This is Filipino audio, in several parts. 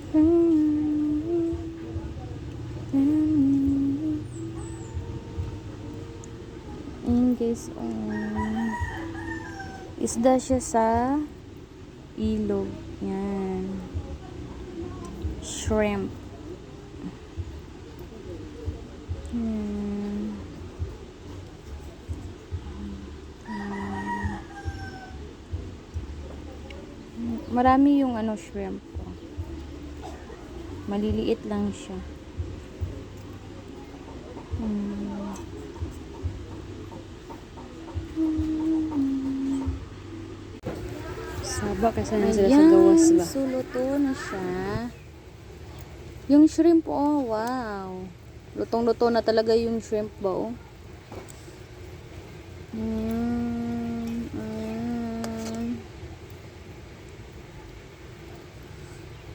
Ayan guys, isda siya sa ilog. Yan. Shrimp. Yan. Marami yung shrimp. Maliliit lang siya. Saba kasi na sila sa gawas ba? So, luto na siya. Yung shrimp, oh, wow. Lutong-luto na talaga yung shrimp ba, oh.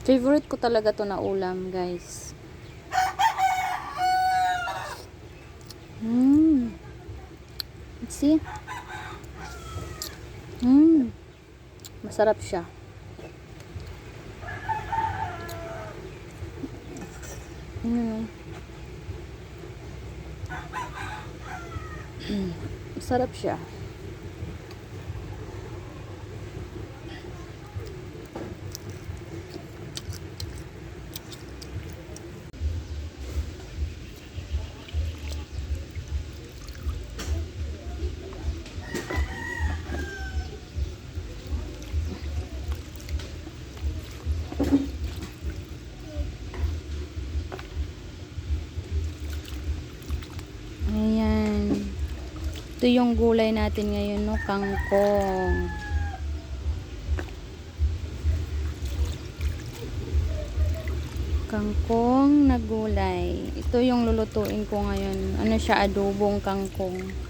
Favorite ko talaga to na ulam, guys. Let's see. Masarap siya. Masarap siya. Ayan. Ito yung gulay natin ngayon, no? Kangkong. Kangkong na gulay. Ito yung lulutuin ko ngayon. Ano siya? Adobong kangkong.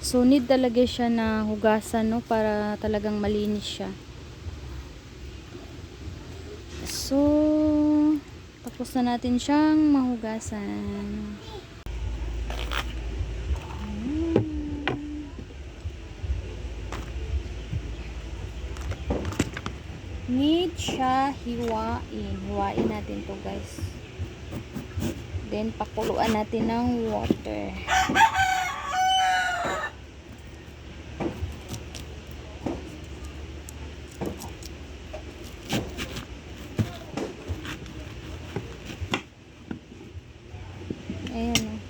So, need talaga siya na hugasan, no? Para talagang malinis siya. So, tapos na natin siyang mahugasan. Need siya hiwain. Hiwain natin to, guys. Then, pakuluan natin ng water. Ayan.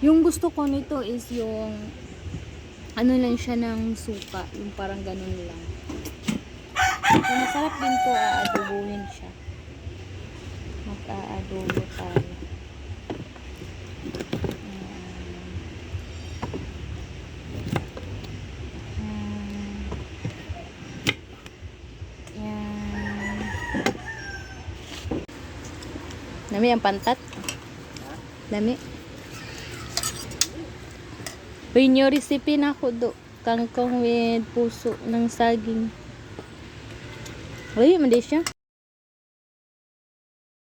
Yung gusto ko nito is yung ano lang siya ng suka. Yung parang ganun lang. So, masarap din to. Aadobohin siya. Mag-aadobo tayo. Ayan. Nami ang pantat. Dami. Uy, new recipe na ako do. Kangkong with puso ng saging. Uy, mali siya.